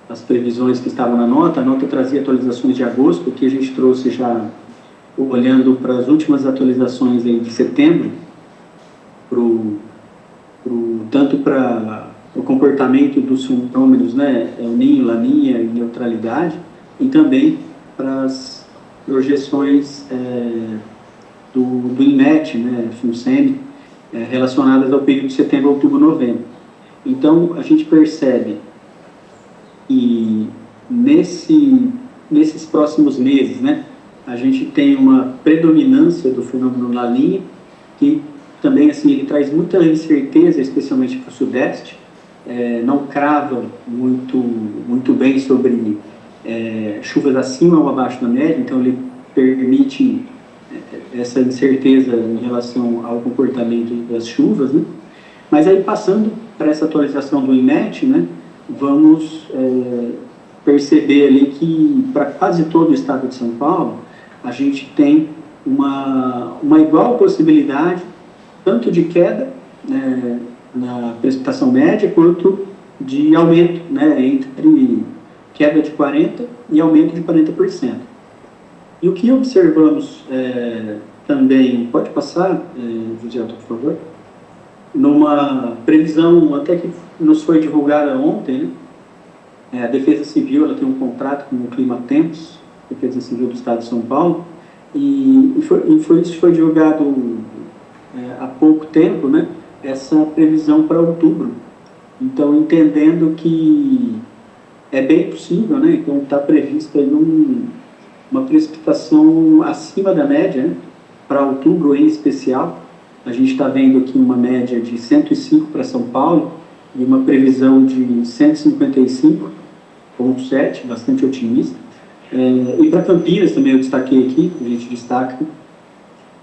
as previsões que estavam na nota. A nota trazia atualizações de agosto, que a gente trouxe já olhando para as últimas atualizações aí de setembro, tanto para o comportamento dos fenômenos, né, El Niño, Laninha e neutralidade, e também para as projeções do INMET, né, FUNSEMI, relacionadas ao período de setembro, outubro, novembro. Então, a gente percebe que nesses próximos meses, né, a gente tem uma predominância do fenômeno Laninha, que também, assim, ele traz muita incerteza, especialmente para o Sudeste, não crava muito bem sobre chuvas acima ou abaixo da média, então ele permite essa incerteza em relação ao comportamento das chuvas, né? Mas aí, passando para essa atualização do INMET, né, vamos perceber ali que para quase todo o estado de São Paulo, a gente tem uma igual possibilidade tanto de queda na precipitação média, quanto de aumento, né, entre queda de 40% e aumento de 40%. E o que observamos também, pode passar, José, por favor, numa previsão até que nos foi divulgada ontem, né, a Defesa Civil ela tem um contrato com o Climatempos, Defesa Civil do Estado de São Paulo, e isso foi divulgado há pouco tempo, né, essa previsão para outubro. Então, entendendo que é bem possível, né, então está prevista uma precipitação acima da média, né, para outubro em especial. A gente está vendo aqui uma média de 105 para São Paulo e uma previsão de 155,7, bastante otimista. E para Campinas também eu destaquei aqui, a gente destaca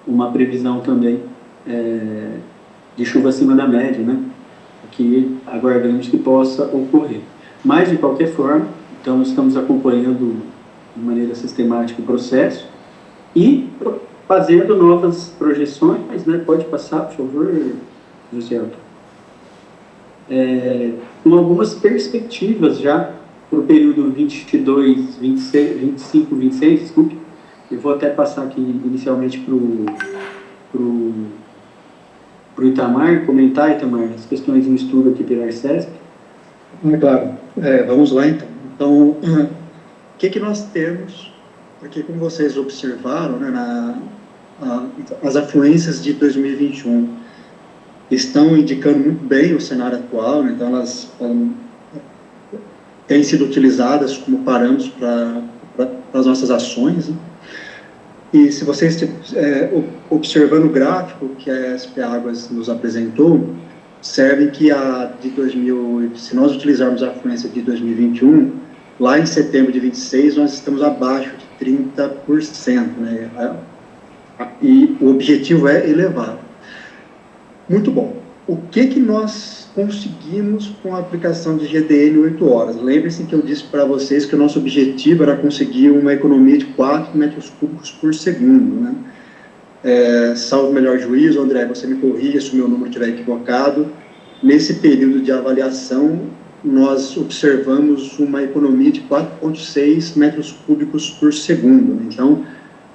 uma previsão também de chuva acima da média, né, que aguardamos que possa ocorrer. Mas, de qualquer forma, então estamos acompanhando de maneira sistemática o processo e fazendo novas projeções, né? Pode passar, por favor, José Alto. Com algumas perspectivas já para o período 22, 26, 25, 26, desculpe. Eu vou até passar aqui inicialmente para o Itamar, comentar, Itamar, as questões em estudo aqui pela Arcesp. Claro. Vamos lá, então. Então, o que nós temos? Porque, como vocês observaram, né, as afluências de 2021 estão indicando muito bem o cenário atual, né, então elas têm sido utilizadas como parâmetros para as nossas ações, né? E se vocês observando o gráfico que a SP Águas nos apresentou, serve que se nós utilizarmos a afluência de 2021, lá em setembro de 26, nós estamos abaixo de 30%, né? E o objetivo é elevado. Muito bom. O que nós conseguimos com a aplicação de GDN 8 horas? Lembre-se que eu disse para vocês que o nosso objetivo era conseguir uma economia de 4 metros cúbicos por segundo, né? Salvo melhor juízo, André, você me corrija se o meu número estiver equivocado. Nesse período de avaliação, nós observamos uma economia de 4,6 metros cúbicos por segundo. Então,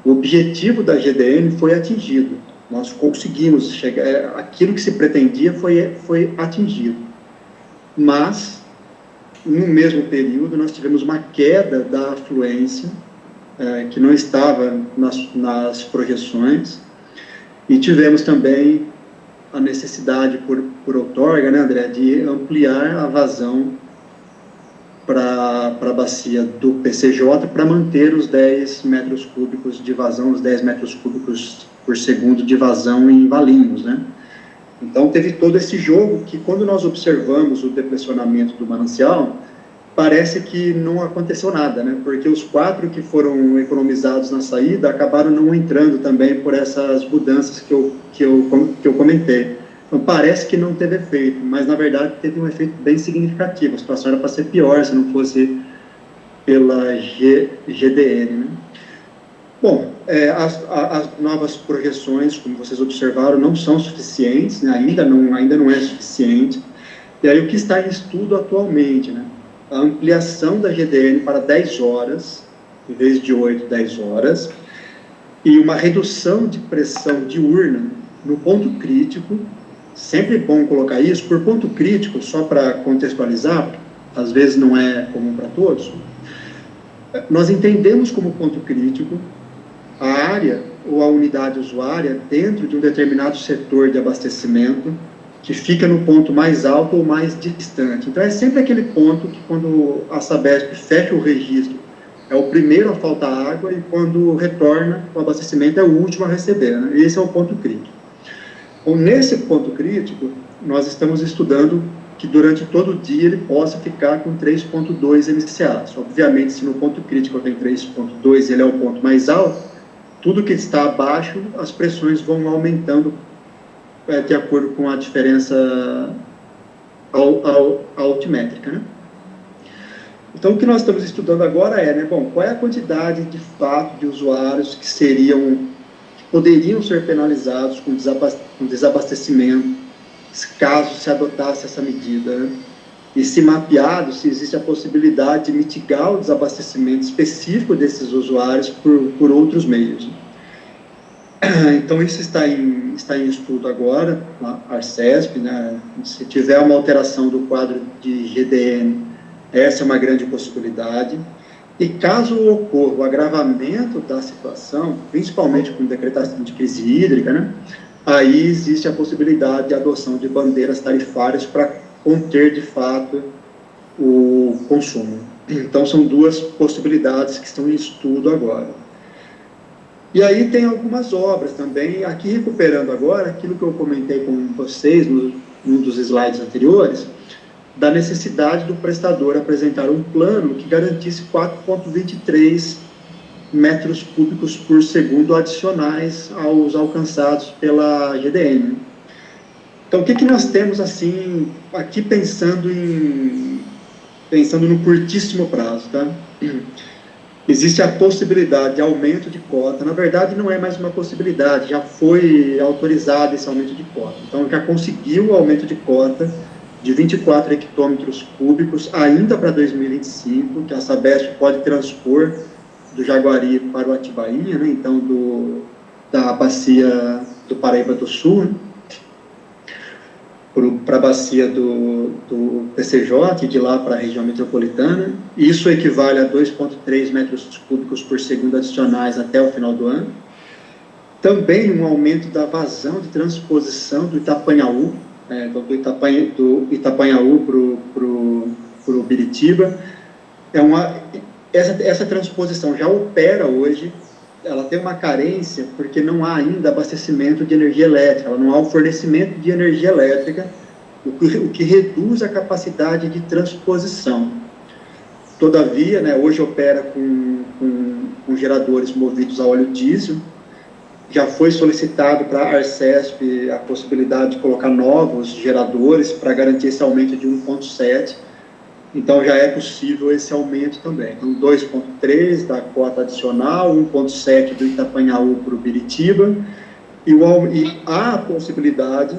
o objetivo da GDN foi atingido. Nós conseguimos chegar, aquilo que se pretendia foi atingido. Mas, no mesmo período, nós tivemos uma queda da afluência, que não estava nas projeções, e tivemos também a necessidade por outorga, né, André, de ampliar a vazão para a bacia do PCJ para manter os 10 metros cúbicos de vazão, os 10 metros cúbicos por segundo de vazão em Valinhos, né? Então, teve todo esse jogo que, quando nós observamos o depressionamento do manancial, parece que não aconteceu nada, né? Porque os 4 que foram economizados na saída acabaram não entrando também por essas mudanças que eu comentei. Então, parece que não teve efeito, mas, na verdade, teve um efeito bem significativo. A situação era para ser pior se não fosse pela GDN, né? Bom, as novas projeções, como vocês observaram, não são suficientes, né? ainda não é suficiente. E aí, o que está em estudo atualmente, né? a ampliação da GDN para 10 horas, em vez de 8, 10 horas, e uma redução de pressão diurna no ponto crítico. Sempre bom colocar isso, por ponto crítico, só para contextualizar, às vezes não é comum para todos. Nós entendemos como ponto crítico a área ou a unidade usuária dentro de um determinado setor de abastecimento que fica no ponto mais alto ou mais distante. Então, é sempre aquele ponto que, quando a Sabesp fecha o registro, é o primeiro a faltar água, e quando retorna o abastecimento é o último a receber, né? Esse é o ponto crítico. Então, nesse ponto crítico, nós estamos estudando que durante todo o dia ele possa ficar com 3,2 MCA. Obviamente, se no ponto crítico tem 3,2 ele é o ponto mais alto, tudo que está abaixo, as pressões vão aumentando de acordo com a diferença altimétrica, né? Então, o que nós estamos estudando agora é, né, bom, qual é a quantidade de fato de usuários que poderiam ser penalizados com desabastecimento, caso se adotasse essa medida, né? E se mapeado, se existe a possibilidade de mitigar o desabastecimento específico desses usuários por outros meios. Então, isso está em estudo agora, na Arcesp, né? Se tiver uma alteração do quadro de GDN, essa é uma grande possibilidade. E caso ocorra o agravamento da situação, principalmente com decretação de crise hídrica, né? Aí existe a possibilidade de adoção de bandeiras tarifárias para conter, de fato, o consumo. Então, são duas possibilidades que estão em estudo agora. E aí tem algumas obras também, aqui recuperando agora aquilo que eu comentei com vocês num dos slides anteriores, da necessidade do prestador apresentar um plano que garantisse 4,23 metros cúbicos por segundo adicionais aos alcançados pela GDN. Então, o que nós temos, assim, aqui pensando no curtíssimo prazo, tá? Existe a possibilidade de aumento de cota. Na verdade, não é mais uma possibilidade, já foi autorizado esse aumento de cota. Então, já conseguiu o aumento de cota de 24 hectômetros cúbicos ainda para 2025, que a Sabesp pode transpor do Jaguari para o Atibainha, né? Então, da bacia do Paraíba do Sul, né? Para a bacia do PCJ e de lá para a região metropolitana. Isso equivale a 2,3 metros cúbicos por segundo adicionais até o final do ano. Também um aumento da vazão de transposição do Itapanhaú, então do Itapanhaú para o Biritiba. Essa transposição já opera hoje. Ela tem uma carência porque não há ainda abastecimento de energia elétrica, não há o fornecimento de energia elétrica, o que reduz a capacidade de transposição. Todavia, né, hoje opera com geradores movidos a óleo diesel. Já foi solicitado para a Arcesp a possibilidade de colocar novos geradores para garantir esse aumento de 1,7. Então, já é possível esse aumento também. Então, 2,3 da cota adicional, 1,7 do Itapanhaú para o Biritiba, e há a possibilidade,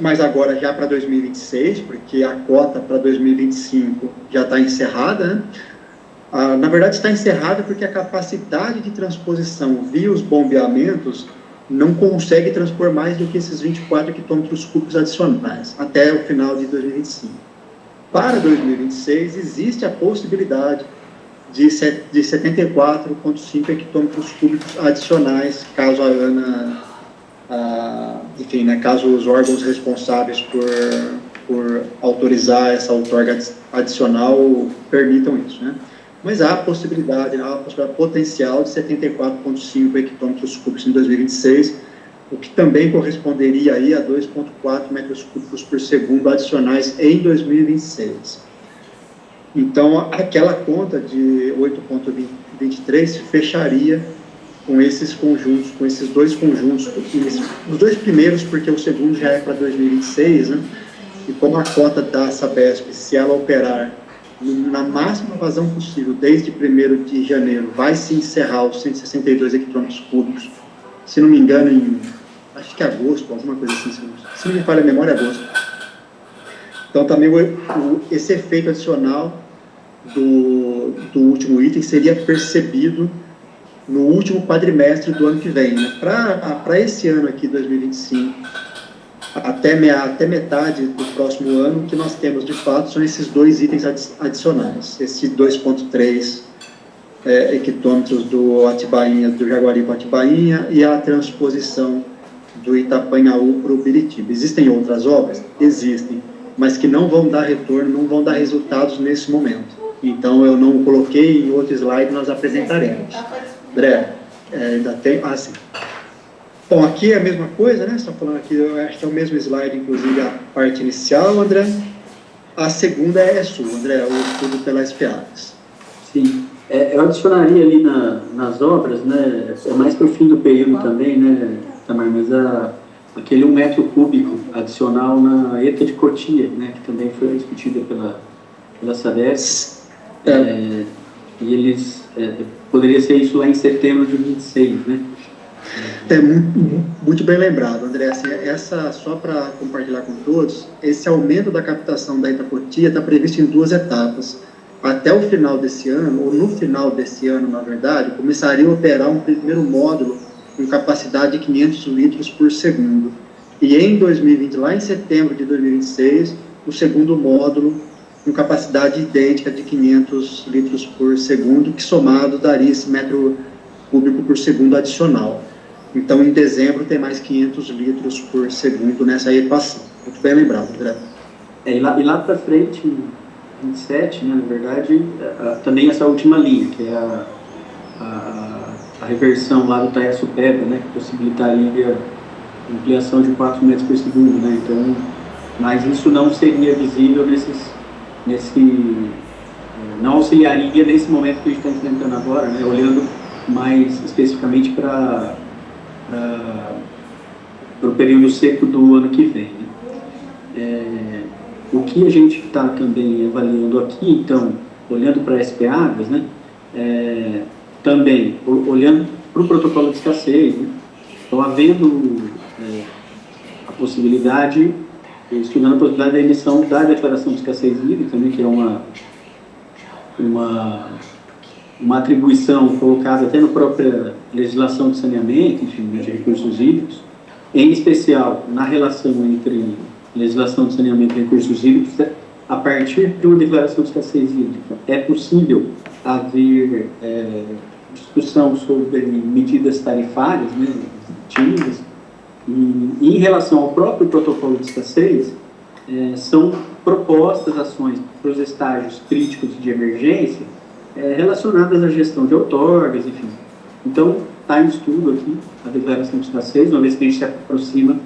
mas agora já para 2026, porque a cota para 2025 já está encerrada, né? Na verdade, está encerrada porque a capacidade de transposição via os bombeamentos não consegue transpor mais do que esses 24 hectômetros cúbicos adicionais, até o final de 2025. Para 2026, existe a possibilidade de 74,5 hectômetros cúbicos adicionais, caso a ANA, enfim, né, caso os órgãos responsáveis por autorizar essa outorga adicional permitam isso, né? Mas há a possibilidade potencial de 74,5 hectômetros cúbicos em 2026, o que também corresponderia aí a 2,4 metros cúbicos por segundo adicionais em 2026. Então, aquela conta de 8,23 se fecharia com esses conjuntos, com esses dois conjuntos, os dois primeiros, porque o segundo já é para 2026, né? E como a cota da Sabesp, se ela operar na máxima vazão possível, desde 1º de janeiro, vai se encerrar os 162 hectômetros cúbicos, se não me engano, acho que é agosto, alguma coisa assim, se não me falha a memória, é agosto. Então, também esse efeito adicional do último item seria percebido no último quadrimestre do ano que vem. Né? Para esse ano aqui, 2025, até metade do próximo ano, o que nós temos, de fato, são esses dois itens adicionais. Esse 2,3 hectômetros do Jaguari para o Atibainha e a transposição do Itapanhaú para o Biritiba. Existem outras obras? Existem, mas que não vão dar retorno, não vão dar resultados nesse momento. Então, eu não coloquei em outro slide, nós apresentaremos. André, ainda tem... Ah, sim. Bom, aqui é a mesma coisa, né? Só falando aqui, eu acho que é o mesmo slide, inclusive a parte inicial, André. A segunda é sua, André, o estudo pelas SPAGs. Sim. Eu adicionaria ali nas obras, né? É mais para o fim do período também, né, Tamar? Mas aquele 1 metro cúbico adicional na ETA de Cotia, né? Que também foi discutida pela SADESC. E eles... poderia ser isso lá em setembro de 26, né? Muito bem lembrado, André. Assim, só para compartilhar com todos, esse aumento da captação da Itacotia está previsto em 2 etapas. Até o final desse ano, ou no final desse ano, na verdade, começaria a operar um primeiro módulo com capacidade de 500 litros por segundo. E em 2020, lá em setembro de 2026, o segundo módulo com capacidade idêntica de 500 litros por segundo, que somado daria esse metro cúbico por segundo adicional. Então, em dezembro, tem mais 500 litros por segundo nessa equação. Muito bem lembrado, André. E lá para frente, em 27, né, na verdade, também essa última linha, que é a reversão lá do Taia-Supeba, né, que possibilitaria ampliação de 4 metros por segundo, né, então, mas isso não seria visível não auxiliaria nesse momento que a gente está enfrentando agora, né, olhando mais especificamente para o período seco do ano que vem. Né. O que a gente está também avaliando aqui, então, olhando para a SPAGs, né, também olhando para o protocolo de escassez, né, então, havendo a possibilidade, estudando a possibilidade da emissão da declaração de escassez hídrica, né, que é uma atribuição colocada até na própria legislação de saneamento, enfim, de recursos hídricos, em especial na relação entre legislação de saneamento e recursos hídricos, a partir de uma declaração de escassez hídrica, é possível haver discussão sobre medidas tarifárias, né, tímidas, e em relação ao próprio protocolo de escassez, são propostas ações para os estágios críticos de emergência relacionadas à gestão de outorgas, enfim. Então, está em estudo aqui a declaração de escassez, uma vez que a gente se aproxima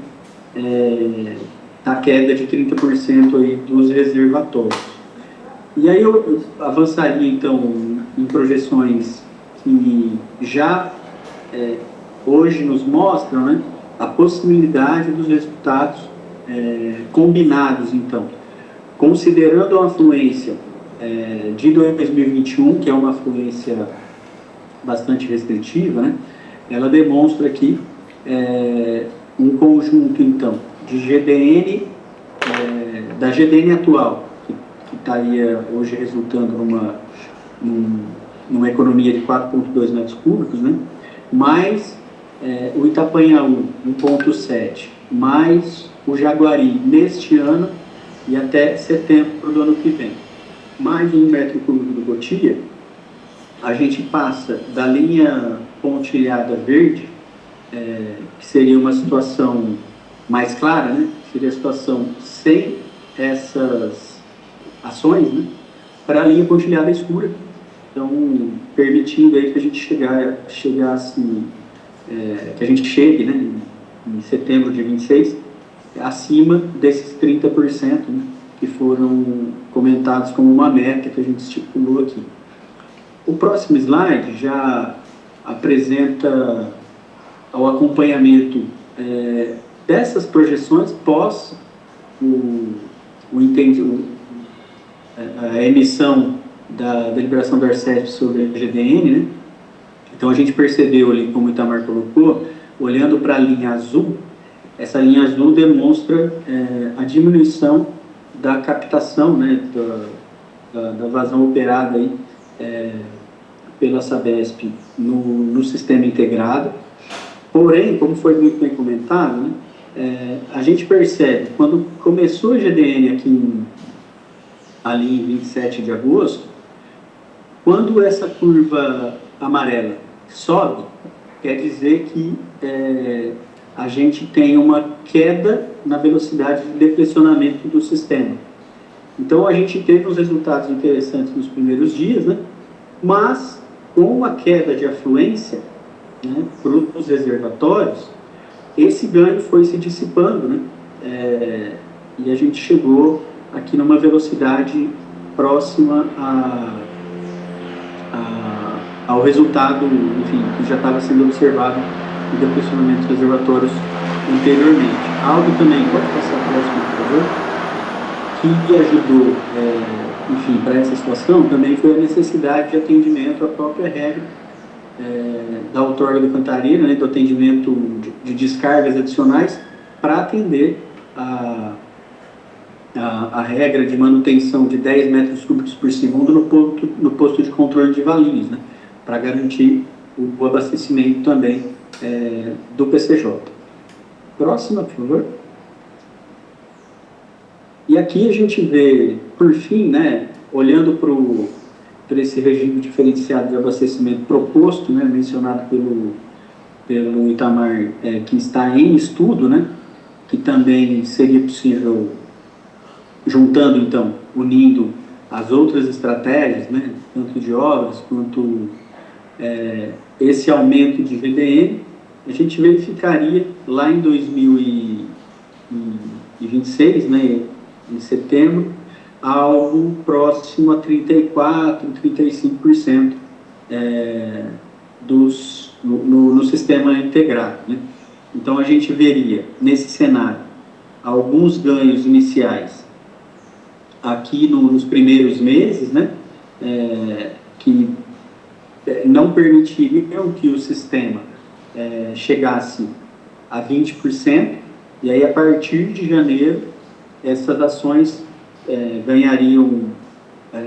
a queda de 30% aí dos reservatórios. E aí eu avançaria, então, em projeções que já hoje nos mostram, né, a possibilidade dos resultados combinados, então, considerando a afluência de 2021, que é uma afluência bastante restritiva, né, ela demonstra aqui um conjunto, então, de GDN, da GDN atual, que estaria hoje resultando numa economia de 4,2 metros cúbicos, né? Mais o Itapanhaú, 1,7, mais o Jaguari neste ano e até setembro do ano que vem, mais 1 metro cúbico do Cotia, a gente passa da linha pontilhada verde, que seria uma situação mais clara, né? Seria a situação sem essas ações, né? Para a linha pontilhada escura, então permitindo aí que a gente chegasse, que a gente chegue, né, em setembro de 26, acima desses 30%, né, que foram comentados como uma meta que a gente estipulou aqui. O próximo slide já apresenta o acompanhamento dessas projeções pós a emissão da deliberação do Arcesp sobre a GDN, né? Então a gente percebeu ali, como o Itamar colocou, olhando para a linha azul, essa linha azul demonstra a diminuição da captação, né, da vazão operada aí, pela Sabesp no sistema integrado. Porém, como foi muito bem comentado, né, a gente percebe, quando começou a GDN aqui ali em 27 de agosto, quando essa curva amarela sobe, quer dizer que a gente tem uma queda na velocidade de deflacionamento do sistema. Então, a gente teve uns resultados interessantes nos primeiros dias, né? Mas, com a queda de afluência, né, para os reservatórios, esse ganho foi se dissipando, né? E a gente chegou aqui numa velocidade próxima ao resultado, enfim, que já estava sendo observado no deflacionamento dos reservatórios anteriormente. Algo também, pode passar a próxima, por favor, que ajudou, enfim, para essa situação, também foi a necessidade de atendimento à própria regra da outorga do Cantareira, né, do atendimento de descargas adicionais para atender a regra de manutenção de 10 metros cúbicos por segundo no posto de controle de Valinhos, né, para garantir o abastecimento também do PCJ. Próxima, por favor. E aqui a gente vê, por fim, né, olhando para esse regime diferenciado de abastecimento proposto, né, mencionado pelo Itamar, que está em estudo, né, que também seria possível, juntando, então, unindo as outras estratégias, né, tanto de obras quanto esse aumento de VDM, a gente verificaria lá em 2026, né, em setembro, algo próximo a 34%, 35% no sistema integrado, né? Então, a gente veria, nesse cenário, alguns ganhos iniciais aqui nos primeiros meses, né, que não permitiriam que o sistema chegasse a 20%, e aí, a partir de janeiro, essas ações ganhariam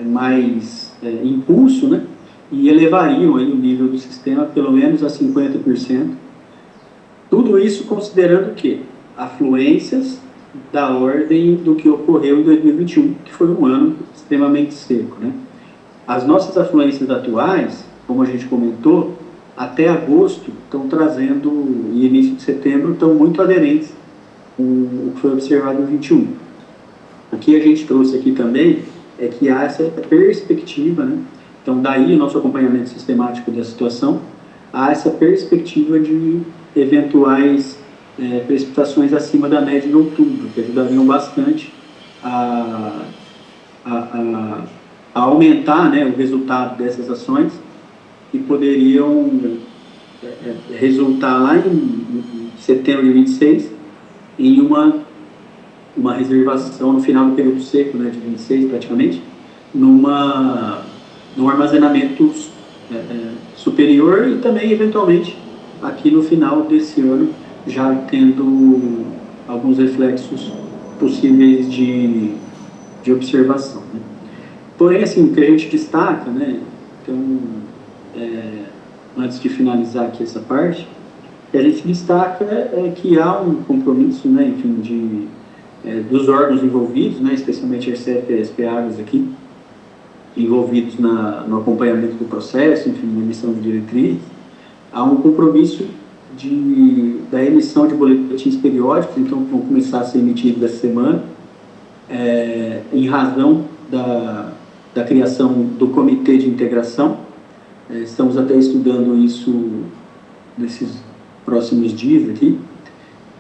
mais impulso, né, e elevariam aí o nível do sistema pelo menos a 50%. Tudo isso considerando que afluências da ordem do que ocorreu em 2021, que foi um ano extremamente seco, né? As nossas afluências atuais, como a gente comentou, até agosto estão trazendo, e início de setembro, estão muito aderentes com o que foi observado em 21. O que a gente trouxe aqui também é que há essa perspectiva, né? Então, daí o nosso acompanhamento sistemático da situação, há essa perspectiva de eventuais precipitações acima da média em outubro, que ajudariam bastante a aumentar, né, o resultado dessas ações e poderiam resultar lá em setembro de 26 em uma reservação no final do período seco, né, de 26 praticamente, num armazenamento superior e também, eventualmente, aqui no final desse ano, já tendo alguns reflexos possíveis de observação, né? Porém, assim, o que a gente destaca, né, então, antes de finalizar aqui essa parte, o que a gente destaca é que há um compromisso, né, enfim, dos órgãos envolvidos, né, especialmente a RCEP e a SP Águas aqui, envolvidos no acompanhamento do processo, enfim, na emissão de diretrizes. Há um compromisso da emissão de boletins periódicos, então vão começar a ser emitidos essa semana, em razão da criação do Comitê de Integração. Estamos até estudando isso nesses próximos dias aqui,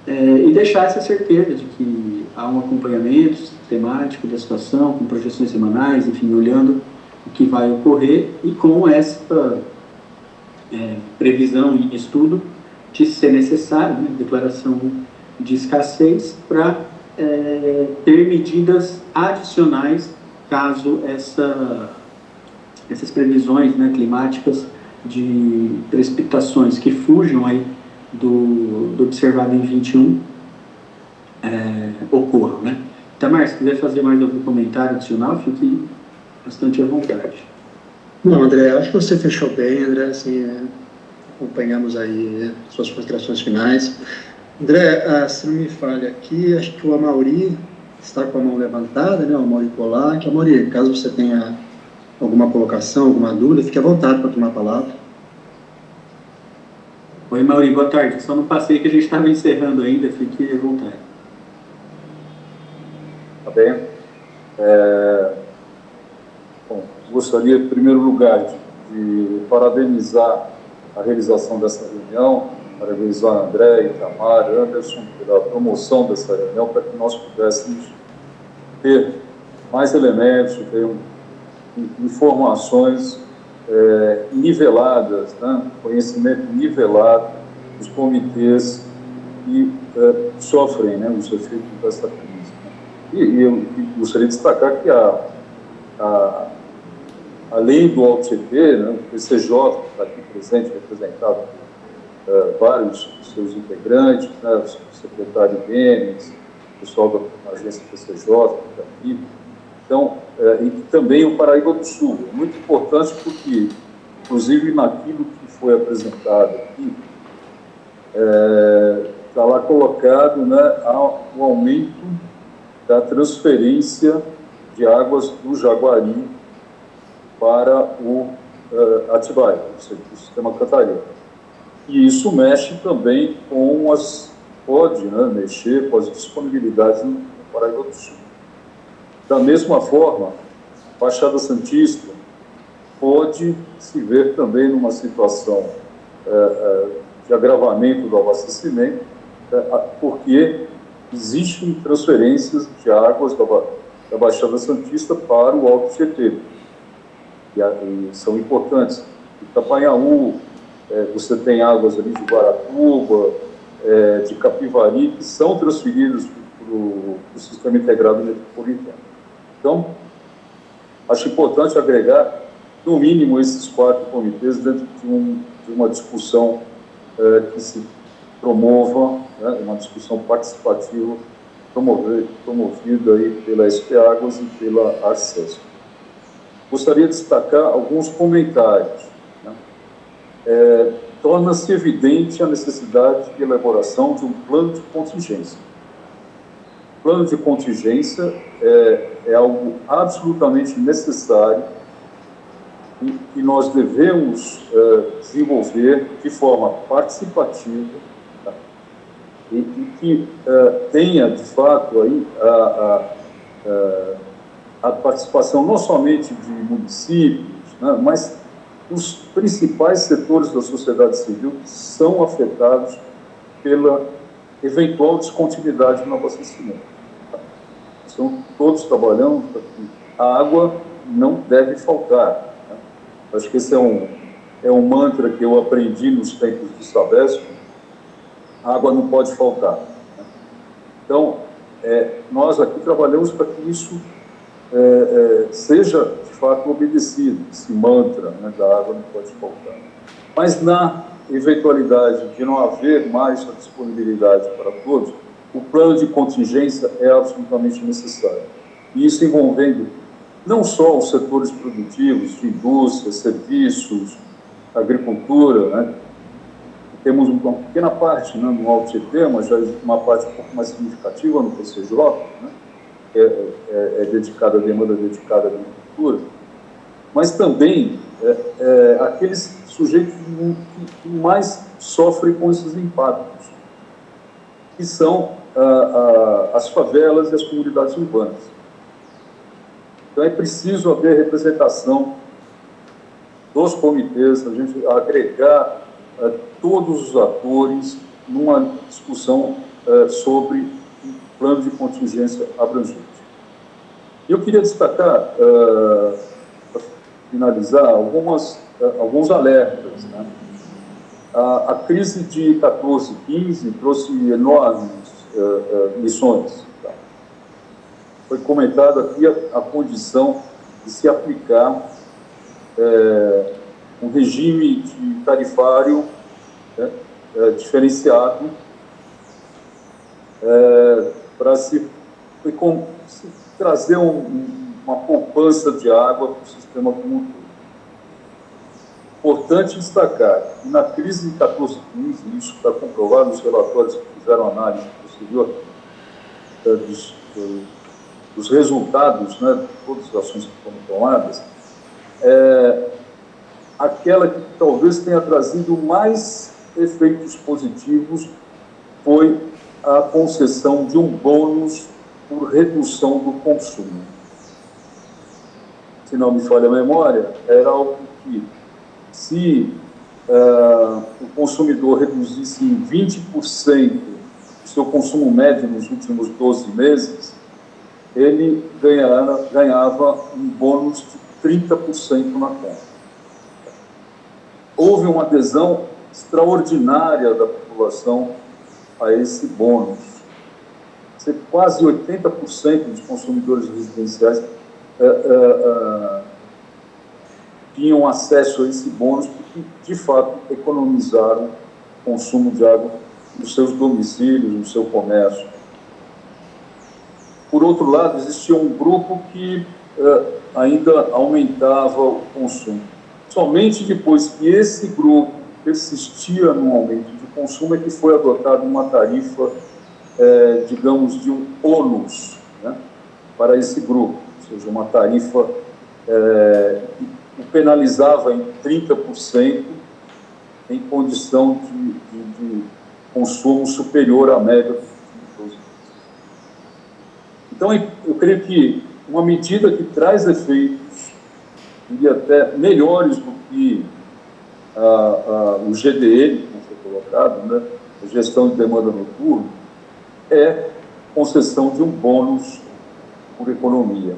e deixar essa certeza de que há um acompanhamento sistemático da situação, com projeções semanais, enfim, olhando o que vai ocorrer e com essa previsão e estudo de ser necessário, né, declaração de escassez para ter medidas adicionais caso essas previsões, né, climáticas de precipitações que fujam aí do observado em 21 ocorram, né? Tamar, se quiser fazer mais algum comentário adicional, fique bastante à vontade. Não, André, acho que você fechou bem, André, assim, acompanhamos aí suas considerações finais. André, se não me falha aqui, acho que o Amaury está com a mão levantada, né, o Amaury Colac. Amaury, caso você tenha alguma colocação, alguma dúvida, fique à vontade para tomar a palavra. Oi, Amaury, boa tarde. Só não passei que a gente estava encerrando ainda, fique à vontade. Tá bem. Bom, gostaria, em primeiro lugar, de parabenizar a realização dessa reunião, parabenizar a André, Itamar, Anderson, pela promoção dessa reunião, para que nós pudéssemos ter mais elementos, ter informações niveladas, né? Conhecimento nivelado dos comitês que sofrem, né, os efeitos dessa crise. E eu gostaria de destacar que além do AltCP, né, o PCJ, que está aqui presente, representado por vários de seus integrantes, né, o secretário Denis, o pessoal da agência PCJ, que está aqui. Então, e também o Paraíba do Sul. É muito importante porque, inclusive, naquilo que foi apresentado aqui, está lá colocado, né, o aumento da transferência de águas do Jaguari para o Atibaia, ou seja, o sistema Cantareira. E isso mexe também com pode, né, mexer com as disponibilidades no Paraíba do Sul. Da mesma forma, a Baixada Santista pode se ver também numa situação de agravamento do abastecimento, porque existem transferências de águas da Baixada Santista para o Alto Tietê, e são importantes. Itapanhaú, você tem águas ali de Guaratuba, de Capivari, que são transferidas para o Sistema Integrado Metropolitano. Então, acho importante agregar, no mínimo, esses 4 comitês dentro de uma discussão que se promova, né, uma discussão participativa promovida aí pela SP Águas e pela Arcesp. Gostaria de destacar alguns comentários. Né? Torna-se evidente a necessidade de elaboração de um plano de contingência. O plano de contingência é algo absolutamente necessário e que nós devemos desenvolver de forma participativa, tá? e que tenha, de fato, aí a participação não somente de municípios, né, mas dos principais setores da sociedade civil que são afetados pela eventual descontinuidade no abastecimento. Estão todos trabalhando para que a água não deve faltar. Né? Acho que esse é um mantra que eu aprendi nos tempos do Sabesp. A água não pode faltar. Né? Então, nós aqui trabalhamos para que isso seja, de fato, obedecido, esse mantra, né, da água não pode faltar. Mas, na eventualidade de não haver mais a disponibilidade para todos, o plano de contingência é absolutamente necessário. E isso envolvendo não só os setores produtivos, de indústria, serviços, agricultura, né? Temos uma pequena parte, né, no Alto Tietê, mas já uma parte um pouco mais significativa no PCJ, né? Dedicada à demanda dedicada à agricultura, mas também aqueles sujeitos que mais sofrem com esses impactos, que são as favelas e as comunidades urbanas. Então, é preciso haver representação dos comitês, a gente agregar todos os atores numa discussão sobre um plano de contingência abrangente. Eu queria destacar, para finalizar, alguns alertas. Né? A crise de 14 e 15 trouxe enormes lições. Tá? Foi comentada aqui a condição de se aplicar um regime de tarifário, né, diferenciado para se trazer uma poupança de água para o sistema como um todo. Importante destacar que na crise de 14, 15, isso está comprovado nos relatórios que fizeram análise posterior dos resultados, né, de todas as ações que foram tomadas, aquela que talvez tenha trazido mais efeitos positivos foi a concessão de um bônus por redução do consumo. Se não me falha a memória, era algo que, se o consumidor reduzisse em 20% o seu consumo médio nos últimos 12 meses, ele ganhava um bônus de 30% na conta. Houve uma adesão extraordinária da população a esse bônus. Quase 80% dos consumidores residenciais tinham acesso a esse bônus porque, de fato, economizaram o consumo de água nos seus domicílios, no seu comércio. Por outro lado, existia um grupo que ainda aumentava o consumo. Somente depois que esse grupo persistia no aumento de consumo é que foi adotada uma tarifa, digamos, de um ônus, né, para esse grupo, ou seja, uma tarifa que o penalizava em 30% em condição de consumo superior à média dos últimos 12 meses. Então, eu creio que uma medida que traz efeitos, e até melhores do que o GDN, como foi colocado, né, a gestão de demanda noturna, é concessão de um bônus por economia,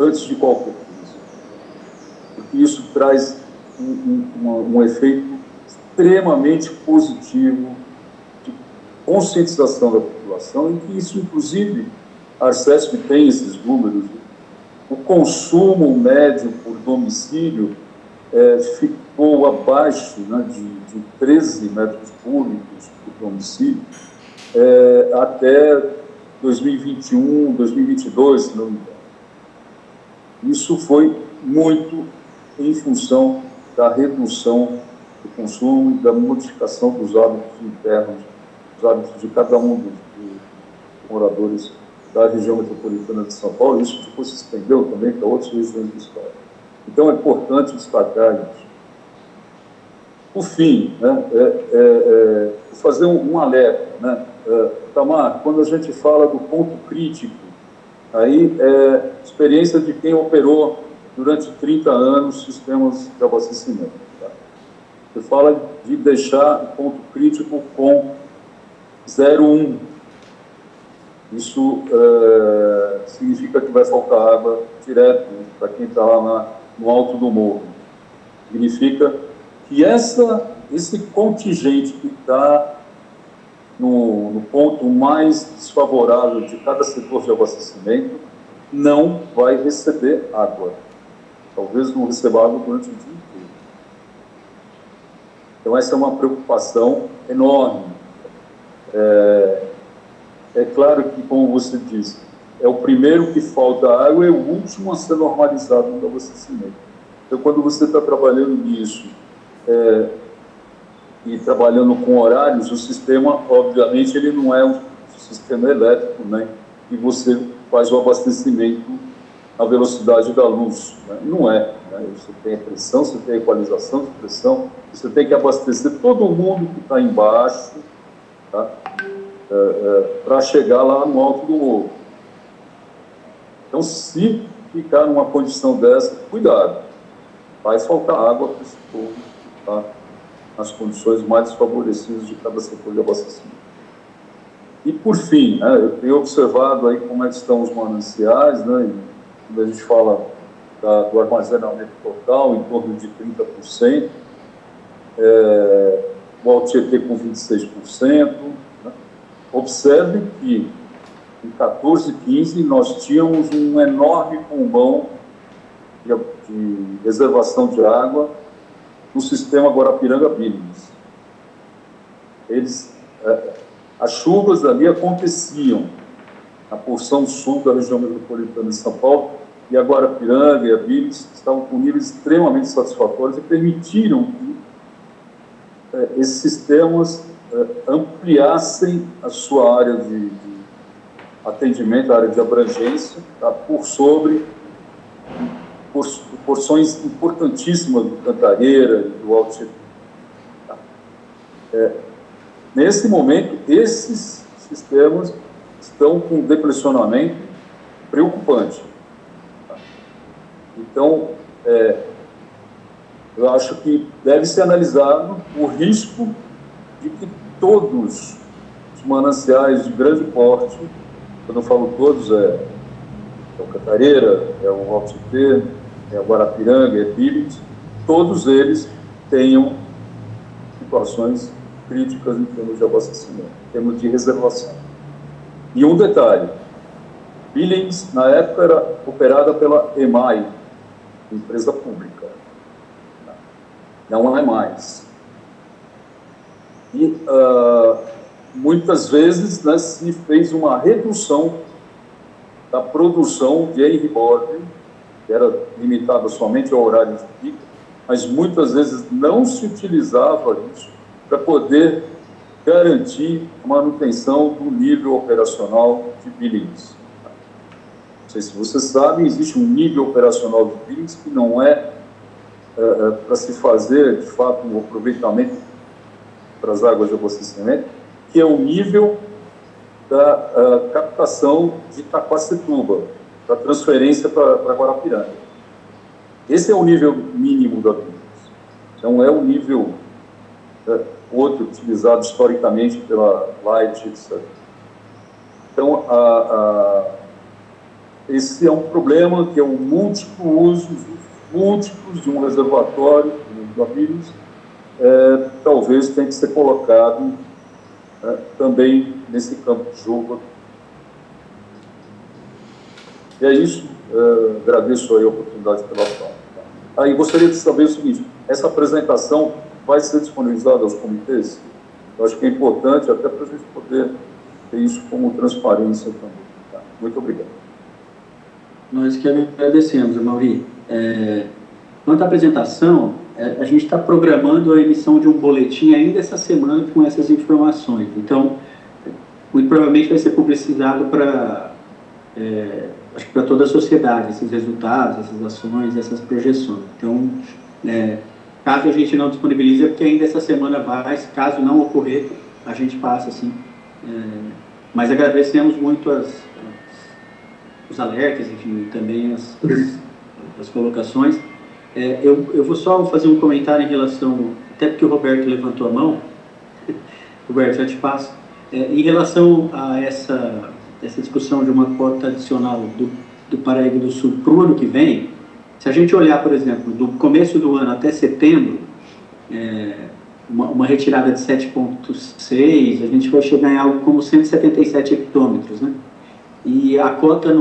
antes de qualquer coisa. Porque isso traz um efeito extremamente positivo de conscientização da população, e que isso, inclusive, a Arcesp tem esses números. O consumo médio por domicílio ficou abaixo, né, de 13 metros cúbicos por domicílio até 2021, 2022, se não me engano. Isso foi muito em função da redução do consumo e da modificação dos hábitos internos, dos hábitos de cada um dos moradores da região metropolitana de São Paulo. Isso depois se estendeu também para outras regiões do estado. Então, é importante destacar isso. Por fim, né, fazer um alerta, né? Tamar, quando a gente fala do ponto crítico, aí é experiência de quem operou durante 30 anos sistemas de abastecimento. Tá? Você fala de deixar o ponto crítico com 0,1. Isso significa que vai faltar água direto, né, para quem está lá no alto do morro. Significa que esse contingente que está no ponto mais desfavorável de cada setor de abastecimento não vai receber água. Talvez não receba água durante o dia inteiro. Então, essa é uma preocupação enorme. É claro que, como você disse, é o primeiro que falta água e o último a ser normalizado no abastecimento. Então, quando você está trabalhando nisso e trabalhando com horários, o sistema, obviamente, ele não é um sistema elétrico, né, que você faz o abastecimento à velocidade da luz. Né? Não é. Né? Você tem a pressão, você tem a equalização de pressão, você tem que abastecer todo mundo que está embaixo, tá? Para chegar lá no alto do morro. Então, se ficar numa condição dessa, cuidado, vai faltar água para esse povo que está nas condições mais desfavorecidas de cada setor de abastecimento. E, por fim, né, eu tenho observado aí como é que estão os mananciais, né, quando a gente fala do armazenamento total, em torno de 30%, o Alto Tietê com 26%, né. Observe que em 14, 15, nós tínhamos um enorme pulmão de reservação de água no sistema Guarapiranga-Billings. As chuvas ali aconteciam, na porção sul da região metropolitana de São Paulo, e a Guarapiranga e a Billings estavam com níveis extremamente satisfatórios e permitiram que esses sistemas ampliassem a sua área de atendimento, a área de abrangência, tá, por sobre porções importantíssimas do Cantareira e do Alto Tietê. Tá. Nesse momento, esses sistemas estão com um depressionamento preocupante. Tá. Então, eu acho que deve ser analisado o risco de que todos os mananciais de grande porte, quando eu falo todos, é o Cantareira, é o Alto Tietê, é o Guarapiranga, é Billings, todos eles tenham situações críticas em termos de abastecimento, em termos de reservação. E um detalhe, Billings, na época, era operada pela EMAI, empresa pública. Não é mais. E muitas vezes, né, se fez uma redução da produção de Henry-Borden, que era limitada somente ao horário de pico, mas muitas vezes não se utilizava isso para poder garantir a manutenção do nível operacional de Billings. Não sei se vocês sabem, existe um nível operacional de Billings que não é para se fazer, de fato, um aproveitamento para as águas de abastecimento, que é o nível da captação de Itaquacetuba, para transferência para Guarapiranga. Esse é o nível mínimo da Billings. Não é o nível outro utilizado historicamente pela Light, etc. Então, esse é um problema que é um múltiplo uso, múltiplos de um reservatório da Billings, talvez tenha que ser colocado também nesse campo de jogo. E é isso, agradeço aí a oportunidade pela fala. Aí gostaria de saber o seguinte, essa apresentação vai ser disponibilizada aos comitês? Eu acho que é importante até para a gente poder ter isso como transparência também. Tá? Muito obrigado. Nós que agradecemos, Mauri. Quanto à apresentação, a gente está programando a emissão de um boletim ainda essa semana com essas informações. Então, muito provavelmente vai ser publicizado acho que para toda a sociedade, esses resultados, essas ações, essas projeções. Então, caso a gente não disponibilize, é porque ainda essa semana vai, caso não ocorrer, a gente passa assim. Mas agradecemos muito os alertas, enfim, também as colocações. Eu vou só fazer um comentário em relação, até porque o Roberto levantou a mão, Roberto, já te passo, em relação a essa discussão de uma cota adicional do Paraíba do Sul para o ano que vem. Se a gente olhar, por exemplo, do começo do ano até setembro, uma retirada de 7,6, a gente vai chegar em algo como 177 hectômetros, né? E a cota no